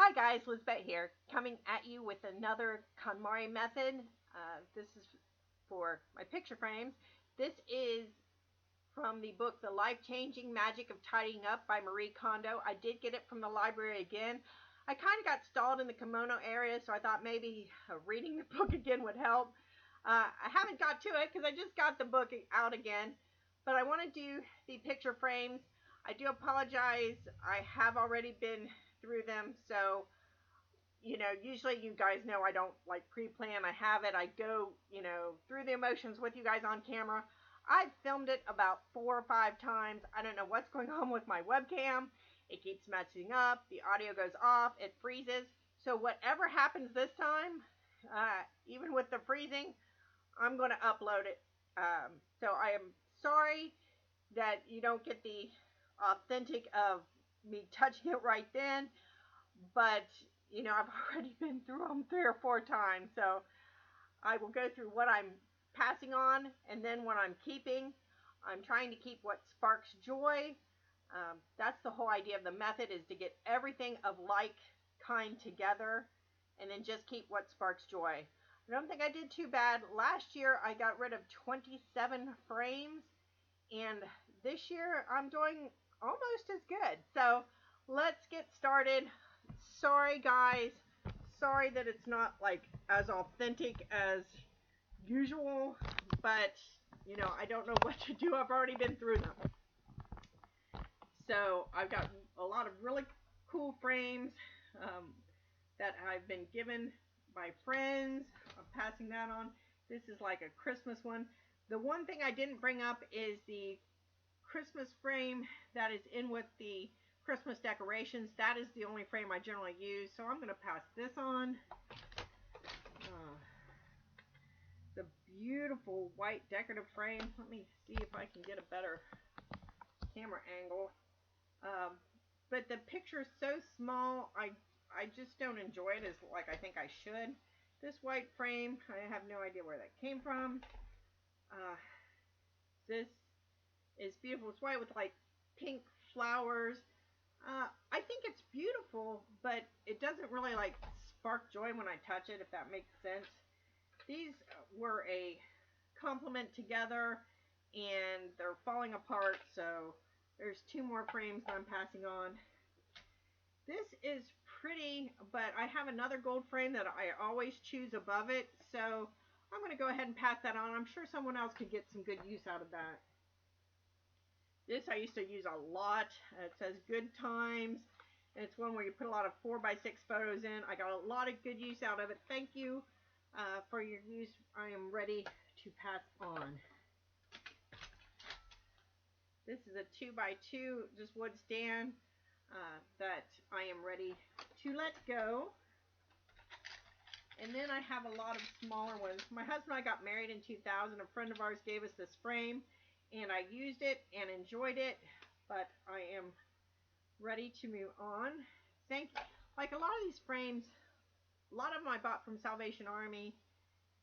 Hi guys, Lizbet here, coming at you with another KonMari method. This is for my picture frames. This is from the book The Life-Changing Magic of Tidying Up by Marie Kondo. I did get it from the library again. I kind of got stalled in the kimono area, so I thought maybe reading the book again would help. I haven't got to it because I just got the book out again, but I want to do the picture frames. I do apologize. I have already been through them, so usually you guys know I don't like pre-plan. I have it. I go, through the emotions with you guys on camera. I've filmed it about 4 or 5 times. I don't know what's going on with my webcam. It keeps messing up. The audio goes off. It freezes. So whatever happens this time, even with the freezing, I'm going to upload it. So I am sorry that you don't get the authentic of me touching it right then, but I've already been through them 3 or 4 times, so I will go through what I'm passing on and then what I'm keeping. I'm trying to keep what sparks joy. That's the whole idea of the method, is to get everything of like kind together and then just keep what sparks joy. I don't think I did too bad. Last year I got rid of 27 frames, and this year I'm doing almost as good. So let's get started. Sorry guys, sorry that it's not like as authentic as usual, but I don't know what to do. I've already been through them. So I've got a lot of really cool frames that I've been given by friends. I'm passing that on. This is like a Christmas one. The one thing I didn't bring up is the Christmas frame that is in with the Christmas decorations. That is the only frame I generally use, so I'm going to pass this on. The beautiful white decorative frame. Let me see if I can get a better camera angle. But the picture is so small, I just don't enjoy it as like I think I should. This white frame, I have no idea where that came from. This is beautiful. It's white with like pink flowers. I think it's beautiful, but it doesn't really like spark joy when I touch it, if that makes sense. These were a complement together, and they're falling apart, so there's 2 more frames that I'm passing on. This is pretty, but I have another gold frame that I always choose above it, so I'm going to go ahead and pass that on. I'm sure someone else could get some good use out of that. This I used to use a lot. It says Good Times, and it's one where you put a lot of 4x6 photos in. I got a lot of good use out of it. Thank you for your use. I am ready to pass on. This is a 2x2 just wood stand that I am ready to let go. And then I have a lot of smaller ones. My husband and I got married in 2000. A friend of ours gave us this frame, and I used it and enjoyed it, but I am ready to move on. Like a lot of these frames, a lot of them I bought from Salvation Army,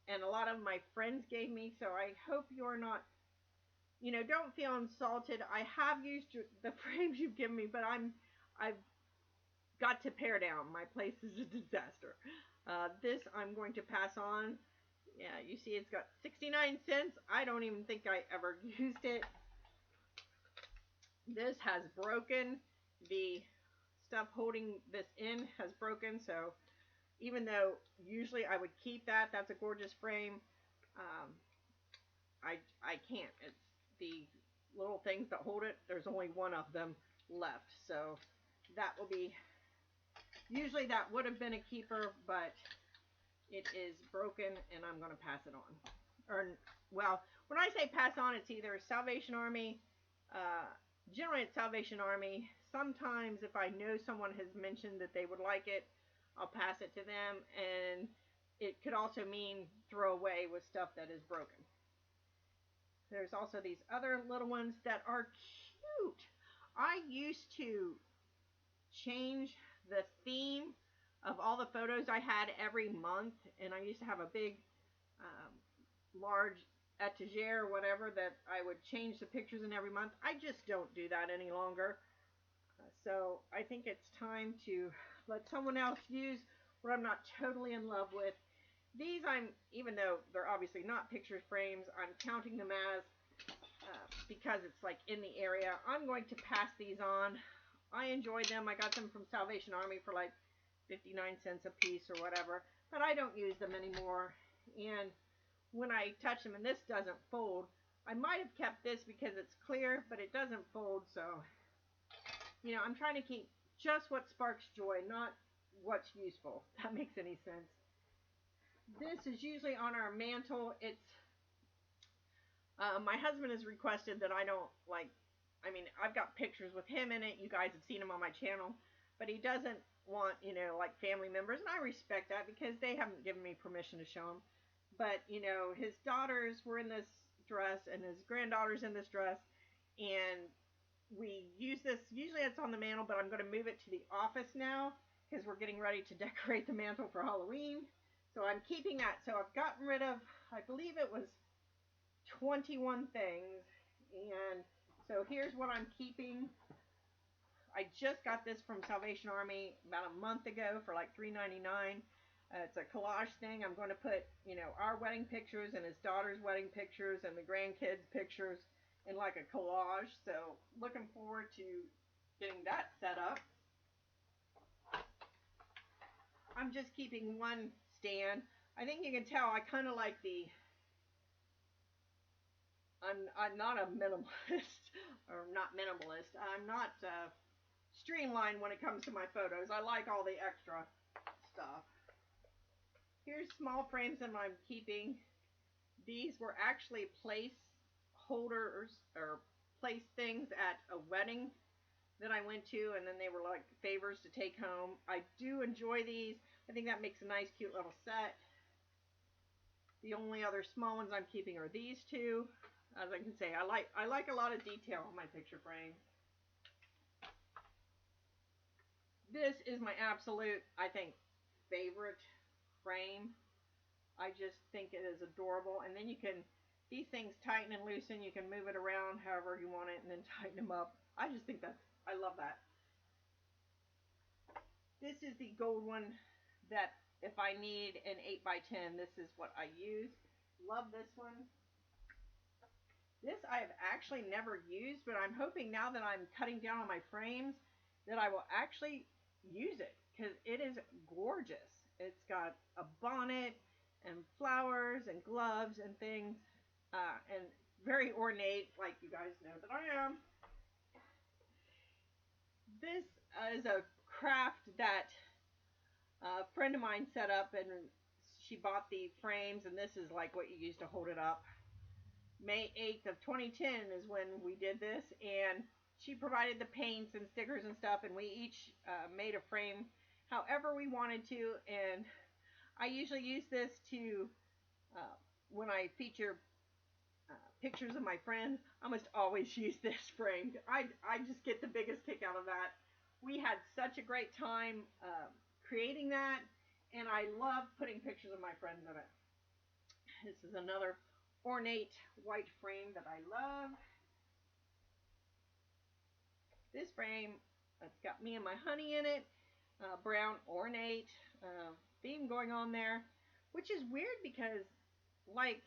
and a lot of them my friends gave me, so I hope you're not, don't feel insulted. I have used the frames you've given me, but I've got to pare down. My place is a disaster. This I'm going to pass on. Yeah, you see it's got 69 cents. I don't even think I ever used it. This has broken. The stuff holding this in has broken, so even though usually I would keep that, that's a gorgeous frame, I can't. It's the little things that hold it. There's only one of them left, so that will be, usually that would have been a keeper, but it is broken and I'm going to pass it on. Or, well, when I say pass on, it's either Salvation Army, generally it's Salvation Army. Sometimes if I know someone has mentioned that they would like it, I'll pass it to them, and it could also mean throw away with stuff that is broken. There's also these other little ones that are cute. I used to change the theme of all the photos I had every month, and I used to have a big large etagere or whatever that I would change the pictures in every month. I just don't do that any longer. So I think it's time to let someone else use what I'm not totally in love with. These even though they're obviously not picture frames, I'm counting them as because it's like in the area. I'm going to pass these on. I enjoyed them. I got them from Salvation Army for like 59 cents a piece or whatever, but I don't use them anymore. And when I touch them, and this doesn't fold, I might have kept this because it's clear, but it doesn't fold, so I'm trying to keep just what sparks joy, not what's useful, if that makes any sense. This is usually on our mantle. It's my husband has requested that I don't I've got pictures with him in it. You guys have seen him on my channel, but he doesn't want, like family members, and I respect that because they haven't given me permission to show him. But, his daughters were in this dress and his granddaughter's in this dress, and we use this. Usually it's on the mantle, but I'm going to move it to the office now because we're getting ready to decorate the mantle for Halloween. So I'm keeping that. So I've gotten rid of, I believe it was 21 things, and so here's what I'm keeping. I just got this from Salvation Army about a month ago for like $3.99. It's a collage thing. I'm going to put, our wedding pictures and his daughter's wedding pictures and the grandkids' pictures in like a collage. So looking forward to getting that set up. I'm just keeping one stand. I think you can tell I kind of like the I'm not a minimalist, or not minimalist. I'm not streamlined when it comes to my photos. I like all the extra stuff. Here's small frames that I'm keeping. These were actually place holders or place things at a wedding that I went to, and then they were like favors to take home. I do enjoy these. I think that makes a nice, cute little set. The only other small ones I'm keeping are these two. As I can say, I like a lot of detail on my picture frames. This is my absolute, I think, favorite frame. I just think it is adorable. And then these things tighten and loosen. You can move it around however you want it and then tighten them up. I just think I love that. This is the gold one that if I need an 8x10, this is what I use. Love this one. This I have actually never used, but I'm hoping now that I'm cutting down on my frames that I will actually use it because it is gorgeous. It's got a bonnet and flowers and gloves and things, and very ornate, like you guys know that I am. This is a craft that a friend of mine set up, and she bought the frames, and this is like what you use to hold it up. May 8th of 2010 is when we did this, and she provided the paints and stickers and stuff, and we each made a frame however we wanted to. And I usually use this to when I feature pictures of my friends. I must always use this frame. I just get the biggest kick out of that. We had such a great time creating that, and I love putting pictures of my friends in it. This is another ornate white frame that I love. This frame, it's got me and my honey in it. Brown ornate theme going on there, which is weird because, like,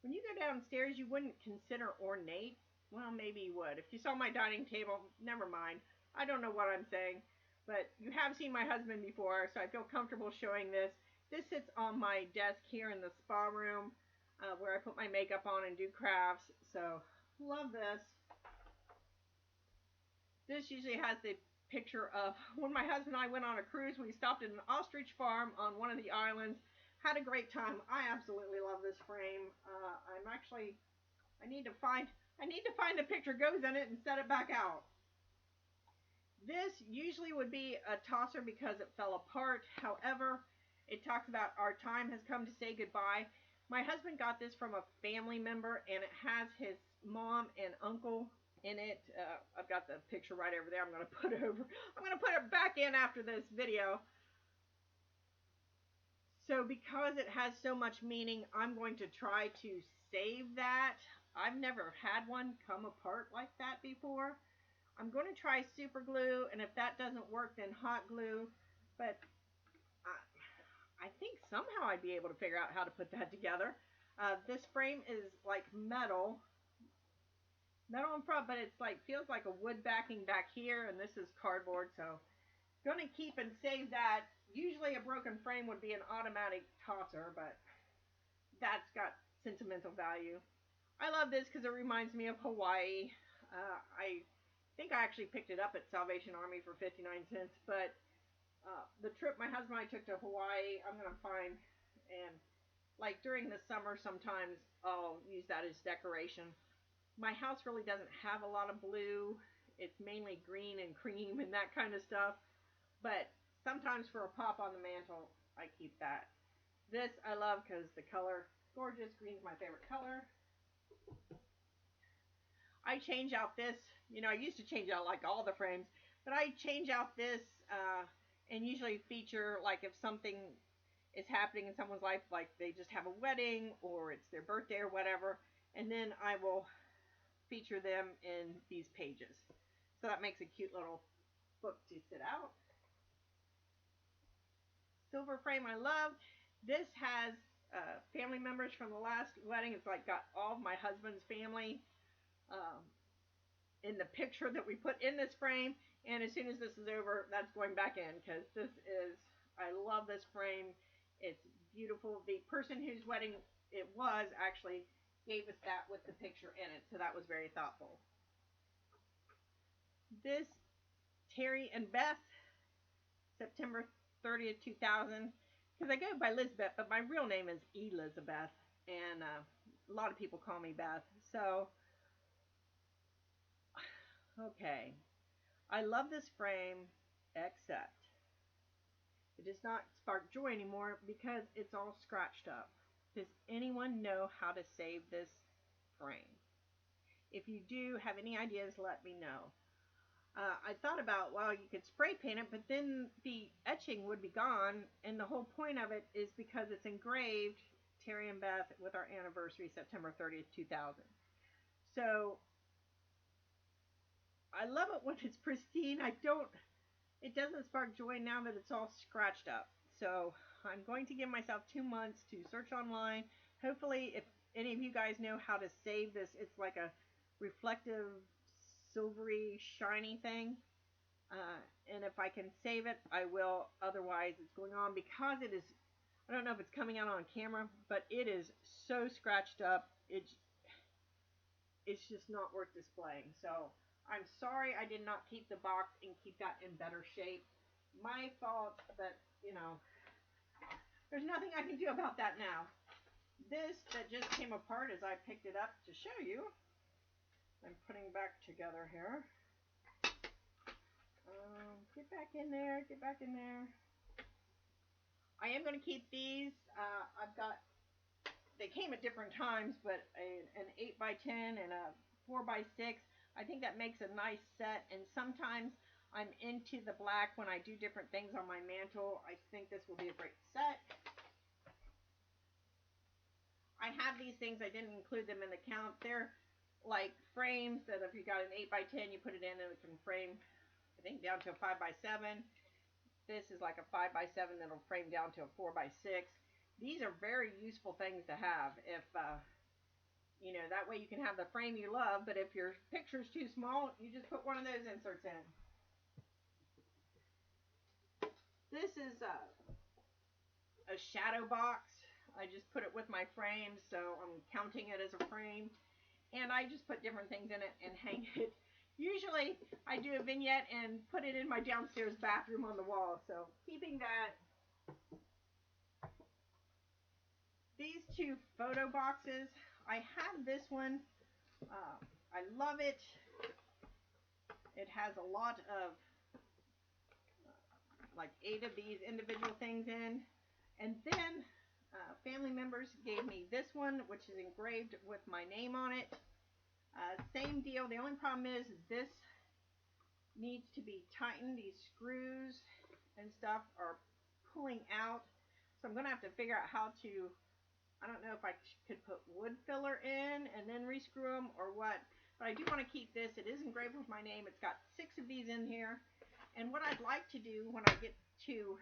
when you go downstairs, you wouldn't consider ornate. Well, maybe you would. If you saw my dining table, never mind. I don't know what I'm saying, but you have seen my husband before, so I feel comfortable showing this. This sits on my desk here in the spa room where I put my makeup on and do crafts. So, love this. This usually has the picture of when my husband and I went on a cruise. We stopped at an ostrich farm on one of the islands. Had a great time. I absolutely love this frame. I need to find the picture goes in it and set it back out. This usually would be a tosser because it fell apart. However, it talks about our time has come to say goodbye. My husband got this from a family member, and it has his mom and uncle in it. I've got the picture right over there. I'm going to put it back in after this video. So because it has so much meaning, I'm going to try to save that. I've never had one come apart like that before. I'm going to try super glue, and if that doesn't work, then hot glue. But I think somehow I'd be able to figure out how to put that together. This frame is like metal in front, but it's like feels like a wood backing back here, and this is cardboard. So gonna keep and save that. Usually a broken frame would be an automatic tosser, but that's got sentimental value. I love this because it reminds me of Hawaii. I think I actually picked it up at Salvation Army for 59 cents, but the trip my husband and I took to Hawaii, I'm going to find, and like during the summer sometimes I'll use that as decoration. My house really doesn't have a lot of blue. It's mainly green and cream and that kind of stuff, but sometimes for a pop on the mantle, I keep that. This I love because the color, gorgeous, green's my favorite color. I change out this, I used to change out like all the frames, but I change out this and usually feature like if something is happening in someone's life, like they just have a wedding or it's their birthday or whatever, and then I will feature them in these pages. So that makes a cute little book to sit out. Silver frame I love. This has family members from the last wedding. It's like got all of my husband's family um, in the picture that we put in this frame. And as soon as this is over, that's going back in because I love this frame. It's beautiful. The person whose wedding it was actually gave us that with the picture in it. So that was very thoughtful. This Terry and Beth, September 30th, 2000. Because I go by Lizbet, but my real name is Elizabeth. And a lot of people call me Beth. So, okay. I love this frame, except it does not spark joy anymore because it's all scratched up. Does anyone know how to save this frame? If you do have any ideas, let me know. I thought about, well, you could spray paint it, but then the etching would be gone, and the whole point of it is because it's engraved, Terry and Beth, with our anniversary, September 30th, 2000. So, I love it when it's pristine. It doesn't spark joy now that it's all scratched up. So, I'm going to give myself 2 months to search online. Hopefully, if any of you guys know how to save this, it's like a reflective silvery shiny thing, and if I can save it I will. Otherwise it's going on because it is, I don't know if it's coming out on camera, but it is so scratched up, it's just not worth displaying. So I'm sorry I did not keep the box and keep that in better shape. My fault, but there's nothing I can do about that now. This that just came apart as I picked it up to show you, I'm putting back together here. Get back in there, get back in there. I am going to keep these. I've got, they came at different times, but an 8x10 and a 4x6. I think that makes a nice set, and sometimes I'm into the black when I do different things on my mantle. I think this will be a great set. I have these things, I didn't include them in the count. They're like frames that if you got an 8x10, you put it in and it can frame, I think, down to a 5x7. This is like a 5x7 that'll frame down to a 4x6. These are very useful things to have. If that way you can have the frame you love, but if your picture's too small, you just put one of those inserts in. This is a shadow box. I just put it with my frame, so I'm counting it as a frame. And I just put different things in it and hang it. Usually I do a vignette and put it in my downstairs bathroom on the wall. So keeping that. These two photo boxes. I have this one. I love it. It has a lot of like 8 of these individual things in. And then family members gave me this one, which is engraved with my name on it. Same deal. The only problem is this needs to be tightened. These screws and stuff are pulling out. So I'm going to have to figure out how to, I don't know if I could put wood filler in and then rescrew them or what. But I do want to keep this. It is engraved with my name. It's got 6 of these in here. And what I'd like to do when I get to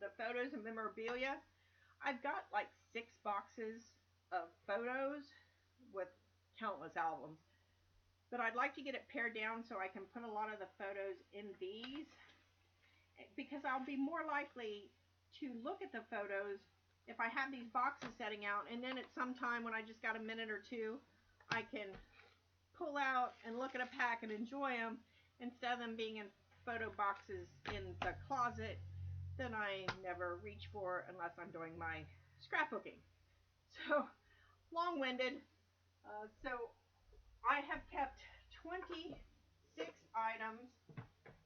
the photos and memorabilia, I've got like 6 boxes of photos with countless albums. But I'd like to get it pared down so I can put a lot of the photos in these, because I'll be more likely to look at the photos if I have these boxes setting out, and then at some time when I just got a minute or two, I can pull out and look at a pack and enjoy them instead of them being in photo boxes in the closet that I never reach for unless I'm doing my scrapbooking. So long-winded. So I have kept 26 items,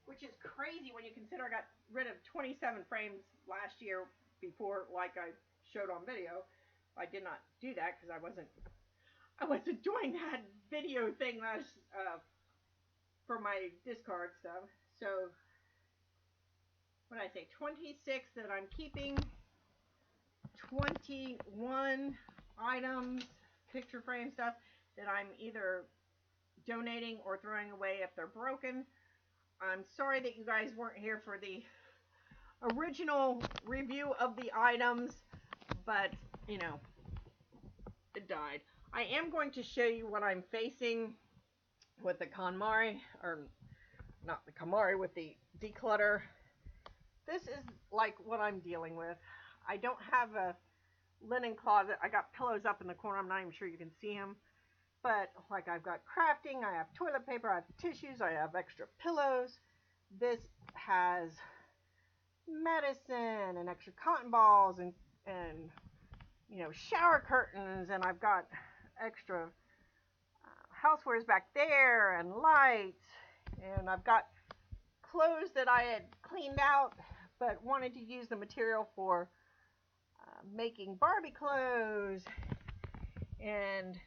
which is crazy when you consider I got rid of 27 frames last year before, like I showed on video. I did not do that because I wasn't doing that video thing last for my discard stuff. So what did I say? 26 that I'm keeping, 21 items, picture frame stuff that I'm either donating or throwing away if they're broken. I'm sorry that you guys weren't here for the original review of the items, but you know, it died. I am going to show you what I'm facing with the KonMari, or not the KonMari, with the declutter. This is like what I'm dealing with. I don't have a linen closet. I got pillows up in the corner. I'm not even sure you can see them. But like I've got crafting, I have toilet paper, I have tissues, I have extra pillows. This has medicine and extra cotton balls and you know, shower curtains, and I've got extra housewares back there and lights, and I've got clothes that I had cleaned out but wanted to use the material for making Barbie clothes. And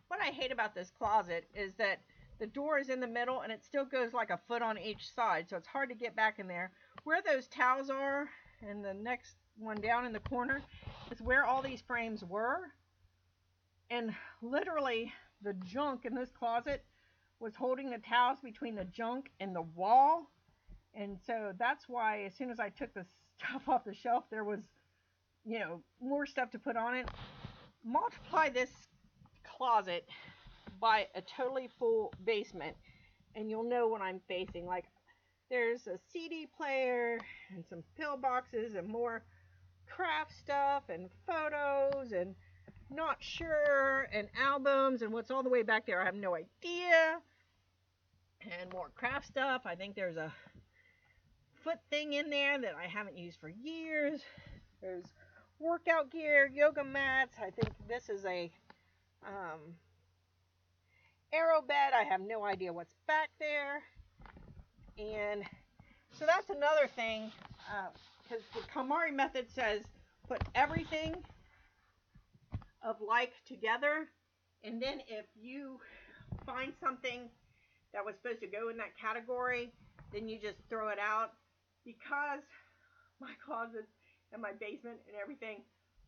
what I hate about this closet is that the door is in the middle and it still goes like a foot on each side, so it's hard to get back in there. Where those towels are and the next one down in the corner is where all these frames were, and literally the junk in this closet was holding the towels between the junk and the wall. And so that's why as soon as I took the stuff off the shelf, there was, you know, more stuff to put on it. Multiply this closet by a totally full basement and you'll know what I'm facing. Like, there's a CD player and some pillboxes and more craft stuff and photos and not sure and albums and what's all the way back there, I have no idea. And more craft stuff. I think there's a foot thing in there that I haven't used for years. There's workout gear, yoga mats. I think this is a arrow bed. I have no idea what's back there. And so that's another thing, because the KonMari method says put everything of like together, and then if you find something that was supposed to go in that category, then you just throw it out. Because my closets and my basement and everything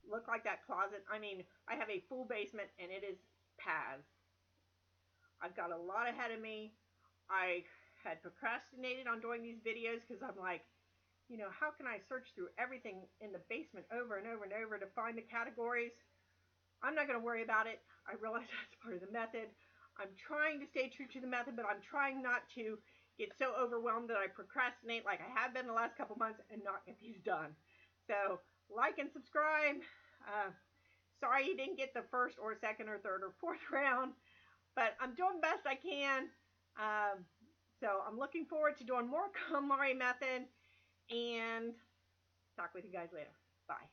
look like that closet. I mean, I have a full basement and it is paths. I've got a lot ahead of me. I had procrastinated on doing these videos because I'm like, you know, how can I search through everything in the basement over and over and over to find the categories? I'm not going to worry about it. I realize that's part of the method. I'm trying to stay true to the method, but I'm trying not to get so overwhelmed that I procrastinate like I have been the last couple months and not get these done. So like and subscribe. Sorry you didn't get the first or second or third or fourth round, but I'm doing the best I can. So I'm looking forward to doing more KonMari method, and talk with you guys later. Bye.